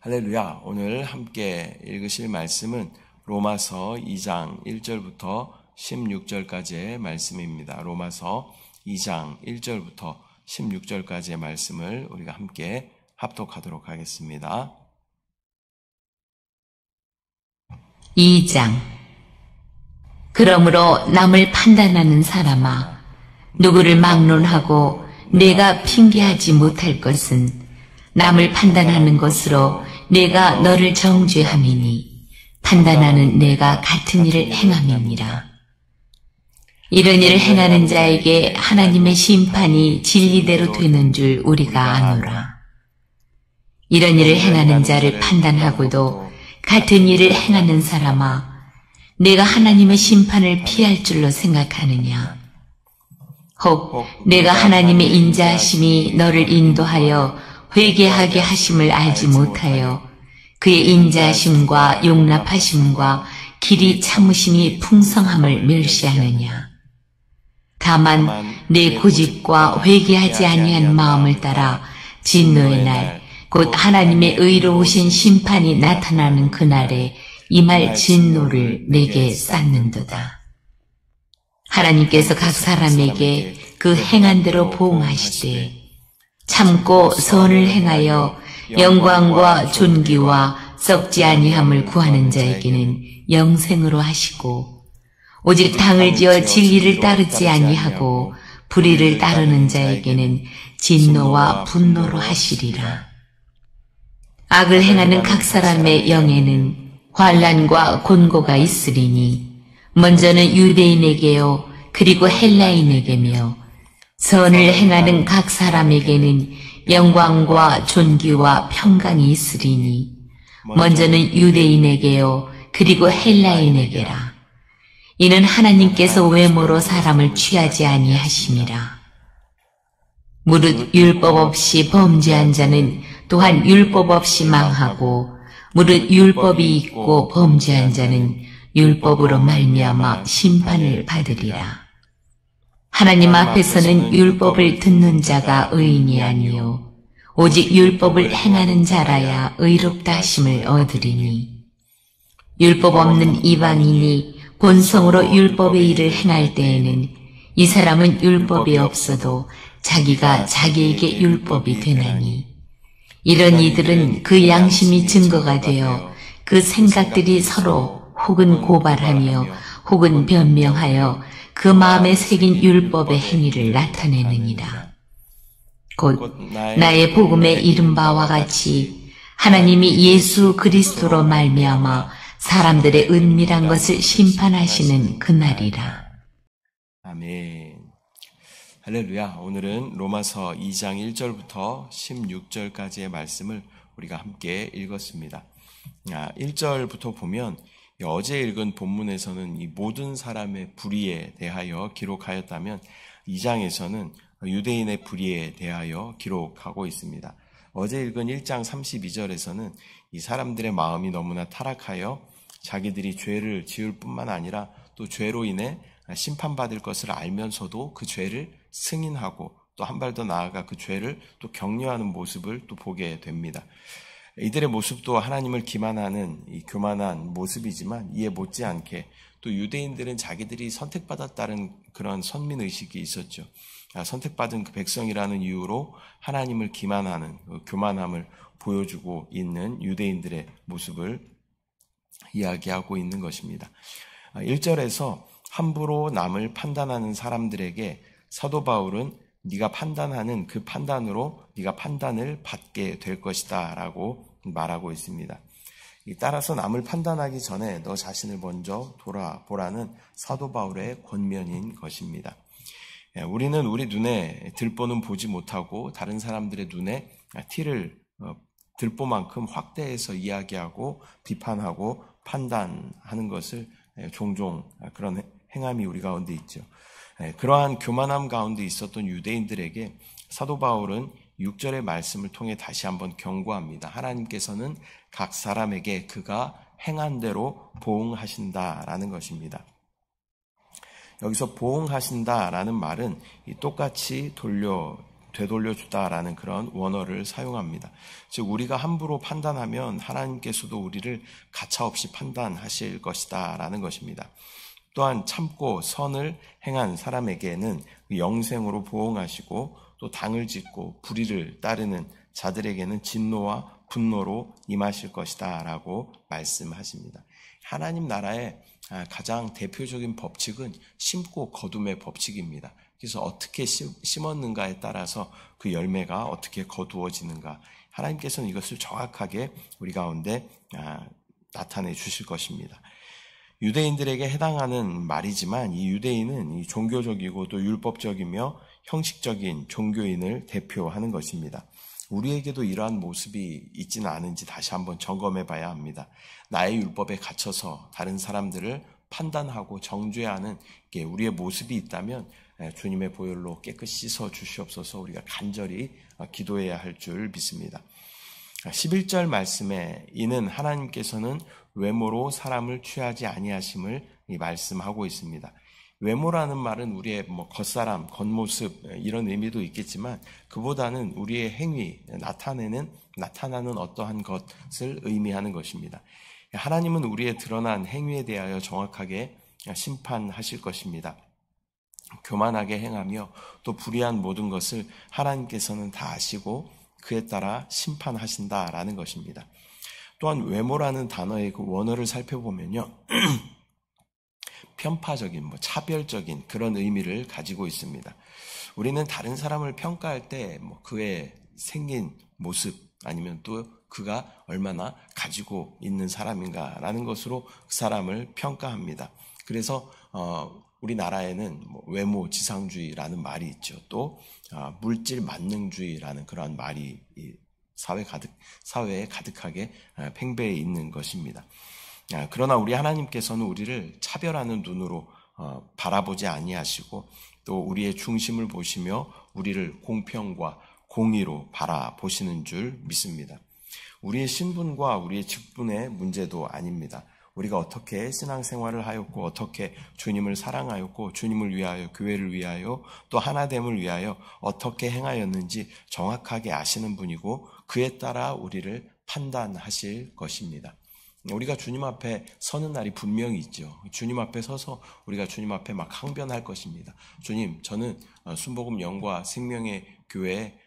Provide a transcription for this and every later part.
할렐루야. 오늘 함께 읽으실 말씀은 로마서 2장 1절부터 16절까지의 말씀입니다. 로마서 2장 1절부터 16절까지의 말씀을 우리가 함께 합독하도록 하겠습니다. 2장. 그러므로 남을 판단하는 사람아, 누구를 막론하고 내가 핑계하지 못할 것은 남을 판단하는 것으로 내가 너를 정죄함이니 판단하는 내가 같은 일을 행함이니라. 이런 일을 행하는 자에게 하나님의 심판이 진리대로 되는 줄 우리가 아노라. 이런 일을 행하는 자를 판단하고도 같은 일을 행하는 사람아, 내가 하나님의 심판을 피할 줄로 생각하느냐? 혹 내가 하나님의 인자하심이 너를 인도하여 회개하게 하심을 알지 못하여 그의 인자하심과 용납하심과 길이 참으심이 풍성함을 멸시하느냐? 다만 내 고집과 회개하지 아니한 마음을 따라 진노의 날, 곧 하나님의 의로우신 심판이 나타나는 그날에 임할 진노를 내게 쌓는도다. 하나님께서 각 사람에게 그 행한 대로 보응하시되 참고 선을 행하여 영광과 존귀와 썩지 아니함을 구하는 자에게는 영생으로 하시고, 오직 당을 지어 진리를 따르지 아니하고 불의를 따르는 자에게는 진노와 분노로 하시리라. 악을 행하는 각 사람의 영에는 환난과 곤고가 있으리니 먼저는 유대인에게요 그리고 헬라인에게며, 선을 행하는 각 사람에게는 영광과 존귀와 평강이 있으리니 먼저는 유대인에게요 그리고 헬라인에게라. 이는 하나님께서 외모로 사람을 취하지 아니하심이라. 무릇 율법 없이 범죄한 자는 또한 율법 없이 망하고, 무릇 율법이 있고 범죄한 자는 율법으로 말미암아 심판을 받으리라. 하나님 앞에서는 율법을 듣는 자가 의인이 아니요 오직 율법을 행하는 자라야 의롭다 하심을 얻으리니, 율법 없는 이방인이 본성으로 율법의 일을 행할 때에는 이 사람은 율법이 없어도 자기가 자기에게 율법이 되나니, 이런 이들은 그 양심이 증거가 되어 그 생각들이 서로 혹은 고발하며 혹은 변명하여 그 마음에 새긴 율법의 행위를 나타내느니라. 곧 나의 복음에 이른 바와 같이 하나님이 예수 그리스도로 말미암아 사람들의 은밀한 것을 심판하시는 그날이라. 아멘. 할렐루야. 오늘은 로마서 2장 1절부터 16절까지의 말씀을 우리가 함께 읽었습니다. 1절부터 보면 어제 읽은 본문에서는 이 모든 사람의 불의에 대하여 기록하였다면 2장에서는 유대인의 불의에 대하여 기록하고 있습니다. 어제 읽은 1장 32절에서는 이 사람들의 마음이 너무나 타락하여 자기들이 죄를 지을 뿐만 아니라 또 죄로 인해 심판받을 것을 알면서도 그 죄를 승인하고 또 한 발 더 나아가 그 죄를 또 격려하는 모습을 또 보게 됩니다. 이들의 모습도 하나님을 기만하는 이 교만한 모습이지만 이에 못지않게 또 유대인들은 자기들이 선택받았다는 그런 선민의식이 있었죠. 선택받은 그 백성이라는 이유로 하나님을 기만하는 교만함을 보여주고 있는 유대인들의 모습을 이야기하고 있는 것입니다. 1절에서 함부로 남을 판단하는 사람들에게 사도 바울은 네가 판단하는 그 판단으로 네가 판단을 받게 될 것이다 라고 말하고 있습니다. 따라서 남을 판단하기 전에 너 자신을 먼저 돌아보라는 사도 바울의 권면인 것입니다. 우리는 우리 눈에 들보는 보지 못하고 다른 사람들의 눈에 티를 들보만큼 확대해서 이야기하고 비판하고 판단하는 것을 종종 그런 행함이 우리 가운데 있죠. 그러한 교만함 가운데 있었던 유대인들에게 사도 바울은 6절의 말씀을 통해 다시 한번 경고합니다. 하나님께서는 각 사람에게 그가 행한 대로 보응하신다라는 것입니다. 여기서 보응하신다라는 말은 똑같이 돌려 되돌려주다라는 그런 원어를 사용합니다. 즉 우리가 함부로 판단하면 하나님께서도 우리를 가차없이 판단하실 것이다 라는 것입니다. 또한 참고 선을 행한 사람에게는 영생으로 보응하시고 또 당을 짓고 불의를 따르는 자들에게는 진노와 분노로 임하실 것이다 라고 말씀하십니다. 하나님 나라의 가장 대표적인 법칙은 심고 거둠의 법칙입니다. 그래서 어떻게 심었는가에 따라서 그 열매가 어떻게 거두어지는가, 하나님께서는 이것을 정확하게 우리 가운데 나타내 주실 것입니다. 유대인들에게 해당하는 말이지만 이 유대인은 이 종교적이고 또 율법적이며 형식적인 종교인을 대표하는 것입니다. 우리에게도 이러한 모습이 있지는 않은지 다시 한번 점검해 봐야 합니다. 나의 율법에 갇혀서 다른 사람들을 판단하고 정죄하는 게 우리의 모습이 있다면 주님의 보혈로 깨끗이 씻어 주시옵소서 우리가 간절히 기도해야 할 줄 믿습니다. 11절 말씀에 이는 하나님께서는 외모로 사람을 취하지 아니하심을 말씀하고 있습니다. 외모라는 말은 우리의 겉사람, 겉모습 이런 의미도 있겠지만 그보다는 우리의 행위, 나타나는 어떠한 것을 의미하는 것입니다. 하나님은 우리의 드러난 행위에 대하여 정확하게 심판하실 것입니다. 교만하게 행하며 또 불의한 모든 것을 하나님께서는 다 아시고 그에 따라 심판하신다라는 것입니다. 또한 외모라는 단어의 그 원어를 살펴보면요. 편파적인, 차별적인 그런 의미를 가지고 있습니다. 우리는 다른 사람을 평가할 때 그의 생긴 모습 아니면 또 그가 얼마나 가지고 있는 사람인가라는 것으로 그 사람을 평가합니다. 그래서 우리나라에는 외모지상주의라는 말이 있죠. 또 물질 만능주의라는 그러한 말이 사회에 가득하게 팽배해 있는 것입니다. 그러나 우리 하나님께서는 우리를 차별하는 눈으로 바라보지 아니하시고 또 우리의 중심을 보시며 우리를 공평과 공의로 바라보시는 줄 믿습니다. 우리의 신분과 우리의 직분의 문제도 아닙니다. 우리가 어떻게 신앙생활을 하였고 어떻게 주님을 사랑하였고 주님을 위하여 교회를 위하여 또 하나됨을 위하여 어떻게 행하였는지 정확하게 아시는 분이고 그에 따라 우리를 판단하실 것입니다. 우리가 주님 앞에 서는 날이 분명히 있죠. 주님 앞에 서서 우리가 주님 앞에 막 항변할 것입니다. 주님, 저는 순복음 영과 생명의 교회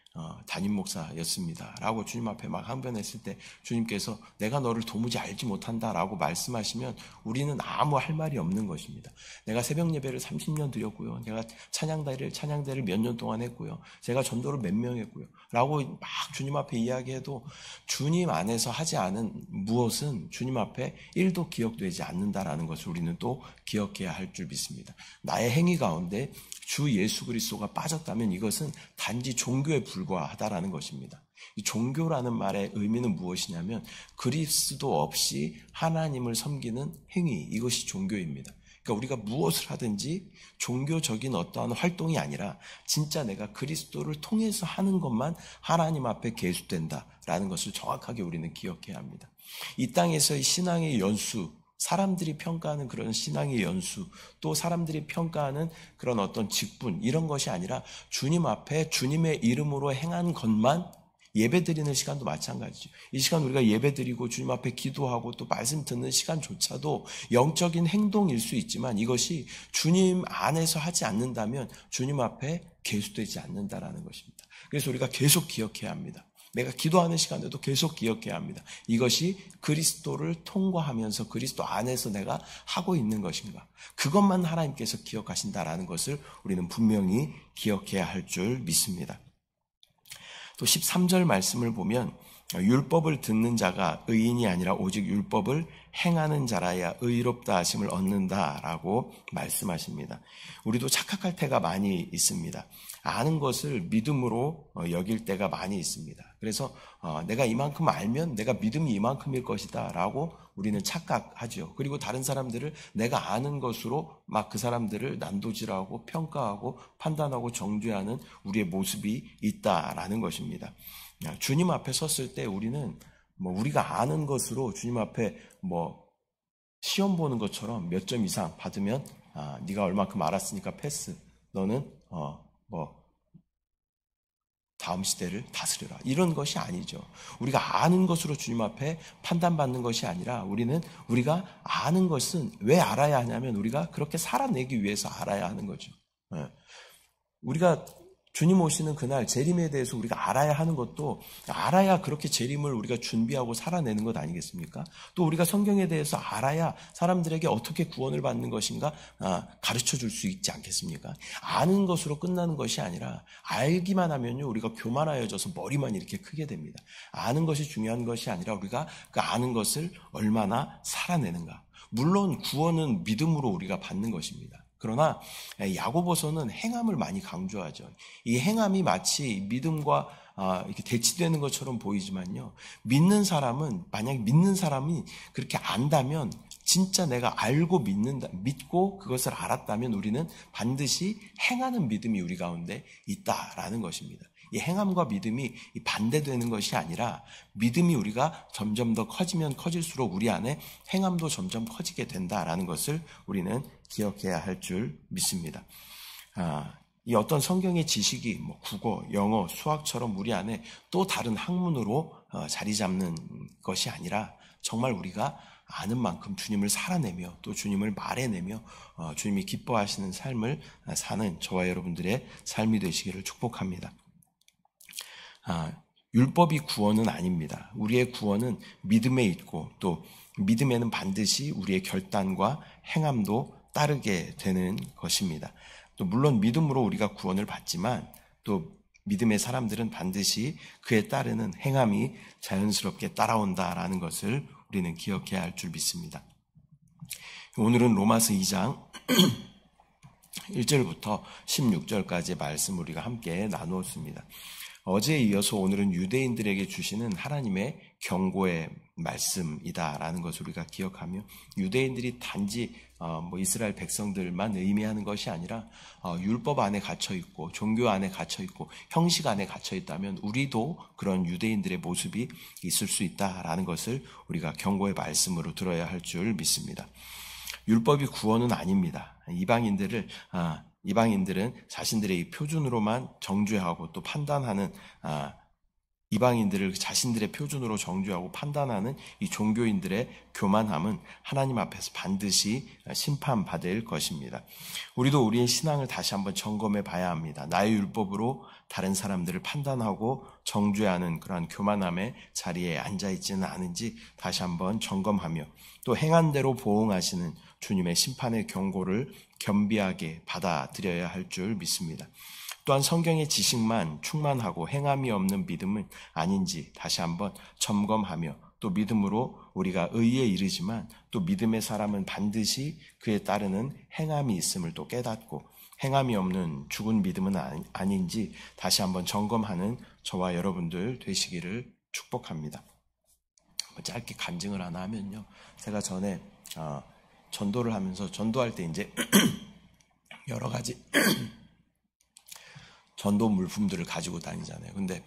담임 목사였습니다. 라고 주님 앞에 막 항변했을 때 주님께서 내가 너를 도무지 알지 못한다 라고 말씀하시면 우리는 아무 할 말이 없는 것입니다. 내가 새벽 예배를 30년 드렸고요. 내가 찬양대를 몇 년 동안 했고요. 제가 전도를 몇 명 했고요. 라고 막 주님 앞에 이야기해도 주님 안에서 하지 않은 무엇은 주님 앞에 1도 기억되지 않는다라는 것을 우리는 또 기억해야 할 줄 믿습니다. 나의 행위 가운데 주 예수 그리스도가 빠졌다면 이것은 단지 종교에 불과하다라는 것입니다. 이 종교라는 말의 의미는 무엇이냐면 그리스도 없이 하나님을 섬기는 행위, 이것이 종교입니다. 그러니까 우리가 무엇을 하든지 종교적인 어떠한 활동이 아니라 진짜 내가 그리스도를 통해서 하는 것만 하나님 앞에 계수된다라는 것을 정확하게 우리는 기억해야 합니다. 이 땅에서의 신앙의 연수, 사람들이 평가하는 그런 신앙의 연수, 또 사람들이 평가하는 그런 어떤 직분, 이런 것이 아니라 주님 앞에 주님의 이름으로 행한 것만 예배드리는 시간도 마찬가지죠. 이 시간 우리가 예배드리고 주님 앞에 기도하고 또 말씀 듣는 시간조차도 영적인 행동일 수 있지만 이것이 주님 안에서 하지 않는다면 주님 앞에 계수되지 않는다라는 것입니다. 그래서 우리가 계속 기억해야 합니다. 내가 기도하는 시간에도 계속 기억해야 합니다. 이것이 그리스도를 통과하면서 그리스도 안에서 내가 하고 있는 것인가. 그것만 하나님께서 기억하신다라는 것을 우리는 분명히 기억해야 할 줄 믿습니다. 또 13절 말씀을 보면 율법을 듣는 자가 의인이 아니라 오직 율법을 행하는 자라야 의롭다 하심을 얻는다라고 말씀하십니다. 우리도 착각할 때가 많이 있습니다. 아는 것을 믿음으로 여길 때가 많이 있습니다. 그래서 내가 이만큼 알면 내가 믿음이 이만큼일 것이다 라고 우리는 착각하죠. 그리고 다른 사람들을 내가 아는 것으로 막 그 사람들을 난도질하고 평가하고 판단하고 정죄하는 우리의 모습이 있다라는 것입니다. 주님 앞에 섰을 때 우리는 우리가 아는 것으로 주님 앞에 시험 보는 것처럼 몇 점 이상 받으면 네가 얼마큼 알았으니까 패스. 너는 다음 시대를 다스려라. 이런 것이 아니죠. 우리가 아는 것으로 주님 앞에 판단받는 것이 아니라 우리가 아는 것은 왜 알아야 하냐면 우리가 그렇게 살아내기 위해서 알아야 하는 거죠. 우리가 주님 오시는 그날 재림에 대해서 우리가 알아야 하는 것도 알아야 그렇게 재림을 우리가 준비하고 살아내는 것 아니겠습니까? 또 우리가 성경에 대해서 알아야 사람들에게 어떻게 구원을 받는 것인가 가르쳐 줄 수 있지 않겠습니까? 아는 것으로 끝나는 것이 아니라 알기만 하면요 우리가 교만하여져서 머리만 이렇게 크게 됩니다. 아는 것이 중요한 것이 아니라 우리가 그 아는 것을 얼마나 살아내는가. 물론 구원은 믿음으로 우리가 받는 것입니다. 그러나 야고보서는 행함을 많이 강조하죠. 이 행함이 마치 믿음과 이렇게 대치되는 것처럼 보이지만요. 만약 믿는 사람이 그렇게 안다면 진짜 내가 믿고 그것을 알았다면 우리는 반드시 행하는 믿음이 우리 가운데 있다라는 것입니다. 이 행함과 믿음이 반대되는 것이 아니라 믿음이 우리가 점점 더 커지면 커질수록 우리 안에 행함도 점점 커지게 된다라는 것을 우리는 기억해야 할 줄 믿습니다. 이 어떤 성경의 지식이 국어, 영어, 수학처럼 우리 안에 또 다른 학문으로 자리 잡는 것이 아니라 정말 우리가 아는 만큼 주님을 살아내며 또 주님을 말해내며 주님이 기뻐하시는 삶을 사는 저와 여러분들의 삶이 되시기를 축복합니다. 율법이 구원은 아닙니다. 우리의 구원은 믿음에 있고 또 믿음에는 반드시 우리의 결단과 행함도 따르게 되는 것입니다. 또 물론 믿음으로 우리가 구원을 받지만 또 믿음의 사람들은 반드시 그에 따르는 행함이 자연스럽게 따라온다라는 것을 우리는 기억해야 할 줄 믿습니다. 오늘은 로마서 2장 1절부터 16절까지의 말씀 우리가 함께 나누었습니다. 어제에 이어서 오늘은 유대인들에게 주시는 하나님의 경고의 말씀이다라는 것을 우리가 기억하며 유대인들이 단지 이스라엘 백성들만 의미하는 것이 아니라 율법 안에 갇혀 있고 종교 안에 갇혀 있고 형식 안에 갇혀 있다면 우리도 그런 유대인들의 모습이 있을 수 있다라는 것을 우리가 경고의 말씀으로 들어야 할 줄 믿습니다. 율법이 구원은 아닙니다. 이방인들은 자신들의 이 표준으로만 정죄하고 또 판단하는 이방인들을 자신들의 표준으로 정죄하고 판단하는 이 종교인들의 교만함은 하나님 앞에서 반드시 심판받을 것입니다. 우리도 우리의 신앙을 다시 한번 점검해 봐야 합니다. 나의 율법으로 다른 사람들을 판단하고 정죄하는 그러한 교만함의 자리에 앉아있지는 않은지 다시 한번 점검하며 또 행한 대로 보응하시는 주님의 심판의 경고를 겸비하게 받아들여야 할 줄 믿습니다. 또한 성경의 지식만 충만하고 행함이 없는 믿음은 아닌지 다시 한번 점검하며 또 믿음으로 우리가 의에 이르지만 또 믿음의 사람은 반드시 그에 따르는 행함이 있음을 또 깨닫고 행함이 없는 죽은 믿음은 아닌지 다시 한번 점검하는 저와 여러분들 되시기를 축복합니다. 짧게 간증을 하나 하면요. 제가 전에 전도를 하면서 전도할 때 이제 여러 가지 전도 물품들을 가지고 다니잖아요. 근데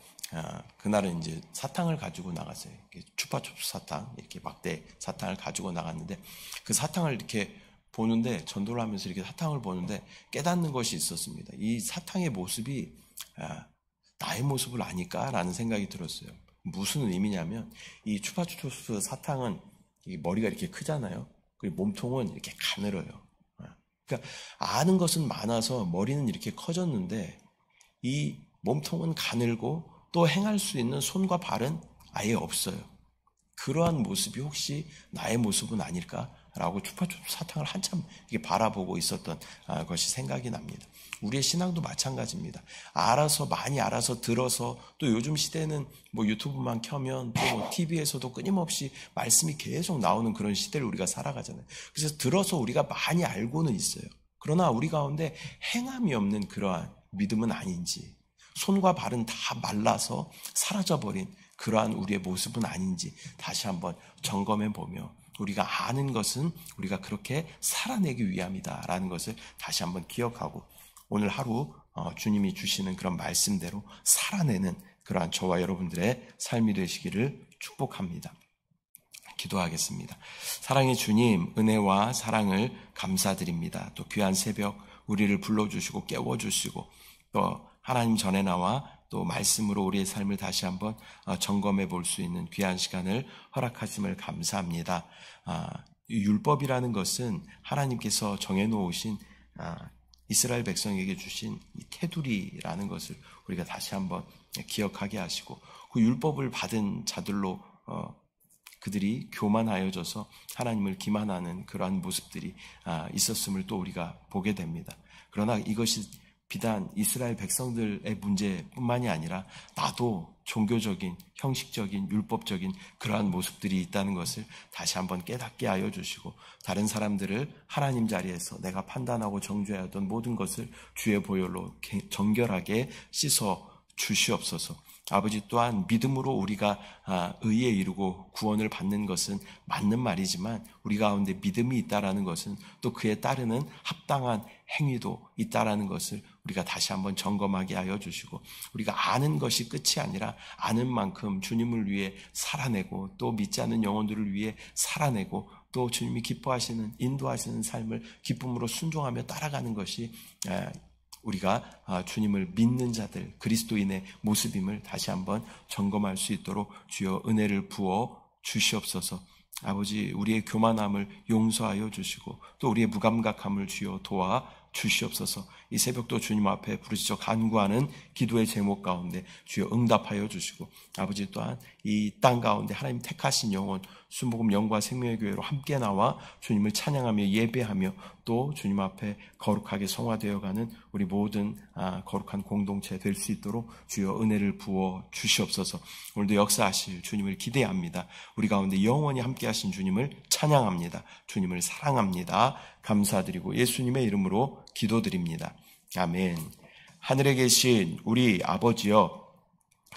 그날은 이제 사탕을 가지고 나갔어요. 추파춥스 사탕, 이렇게 막대 사탕을 가지고 나갔는데 그 사탕을 이렇게 보는데 전도를 하면서 이렇게 사탕을 보는데 깨닫는 것이 있었습니다. 이 사탕의 모습이 나의 모습을 아닐까라는 생각이 들었어요. 무슨 의미냐면 이 추파춥스 사탕은 머리가 이렇게 크잖아요. 그리고 몸통은 이렇게 가늘어요. 그러니까 아는 것은 많아서 머리는 이렇게 커졌는데 이 몸통은 가늘고 또 행할 수 있는 손과 발은 아예 없어요. 그러한 모습이 혹시 나의 모습은 아닐까라고 추파춥스 사탕을 한참 이렇게 바라보고 있었던 것이 생각이 납니다. 우리의 신앙도 마찬가지입니다. 많이 알아서 들어서 또 요즘 시대는 유튜브만 켜면 또 TV에서도 끊임없이 말씀이 계속 나오는 그런 시대를 우리가 살아가잖아요. 그래서 들어서 우리가 많이 알고는 있어요. 그러나 우리 가운데 행함이 없는 그러한 믿음은 아닌지, 손과 발은 다 말라서 사라져버린 그러한 우리의 모습은 아닌지 다시 한번 점검해 보며 우리가 아는 것은 우리가 그렇게 살아내기 위함이다라는 것을 다시 한번 기억하고 오늘 하루 주님이 주시는 그런 말씀대로 살아내는 그러한 저와 여러분들의 삶이 되시기를 축복합니다. 기도하겠습니다. 사랑의 주님, 은혜와 사랑을 감사드립니다. 또 귀한 새벽 우리를 불러주시고 깨워주시고 또 하나님 전에 나와 또 말씀으로 우리의 삶을 다시 한번 점검해 볼 수 있는 귀한 시간을 허락하심을 감사합니다. 율법이라는 것은 하나님께서 정해놓으신 이스라엘 백성에게 주신 이 테두리라는 것을 우리가 다시 한번 기억하게 하시고, 그 율법을 받은 자들로 그들이 교만하여져서 하나님을 기만하는 그러한 모습들이 있었음을 또 우리가 보게 됩니다. 그러나 이것이 비단 이스라엘 백성들의 문제뿐만이 아니라 나도 종교적인, 형식적인, 율법적인 그러한 모습들이 있다는 것을 다시 한번 깨닫게 하여 주시고, 다른 사람들을 하나님 자리에서 내가 판단하고 정죄해야 하던 모든 것을 주의 보혈로 정결하게 씻어 주시옵소서. 아버지, 또한 믿음으로 우리가 의에 이르고 구원을 받는 것은 맞는 말이지만 우리 가운데 믿음이 있다라는 것은 또 그에 따르는 합당한 행위도 있다라는 것을 우리가 다시 한번 점검하게 하여 주시고, 우리가 아는 것이 끝이 아니라 아는 만큼 주님을 위해 살아내고 또 믿지 않는 영혼들을 위해 살아내고 또 주님이 기뻐하시는, 인도하시는 삶을 기쁨으로 순종하며 따라가는 것이 우리가 주님을 믿는 자들, 그리스도인의 모습임을 다시 한번 점검할 수 있도록 주여 은혜를 부어 주시옵소서. 아버지, 우리의 교만함을 용서하여 주시고 또 우리의 무감각함을 주여 도와 주시옵소서. 이 새벽도 주님 앞에 부르짖어 간구하는 기도의 제목 가운데 주여 응답하여 주시고, 아버지, 또한 이 땅 가운데 하나님 택하신 영혼 순복음 영과 생명의 교회로 함께 나와 주님을 찬양하며 예배하며 또 주님 앞에 거룩하게 성화되어가는 우리 모든 거룩한 공동체 될 수 있도록 주여 은혜를 부어 주시옵소서. 오늘도 역사하실 주님을 기대합니다. 우리 가운데 영원히 함께 하신 주님을 찬양합니다. 주님을 사랑합니다. 감사드리고 예수님의 이름으로 기도드립니다. 아멘. 하늘에 계신 우리 아버지여,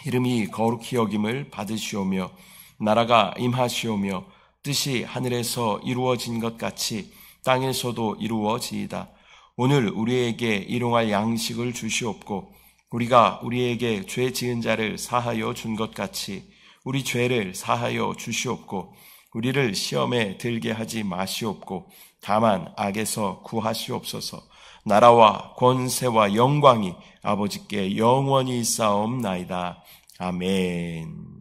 이름이 거룩히 여김을 받으시오며 나라가 임하시오며 뜻이 하늘에서 이루어진 것 같이 땅에서도 이루어지이다. 오늘 우리에게 일용할 양식을 주시옵고 우리가 우리에게 죄 지은 자를 사하여 준 것 같이 우리 죄를 사하여 주시옵고 우리를 시험에 들게 하지 마시옵고 다만 악에서 구하시옵소서. 나라와 권세와 영광이 아버지께 영원히 있사옵나이다. 아멘.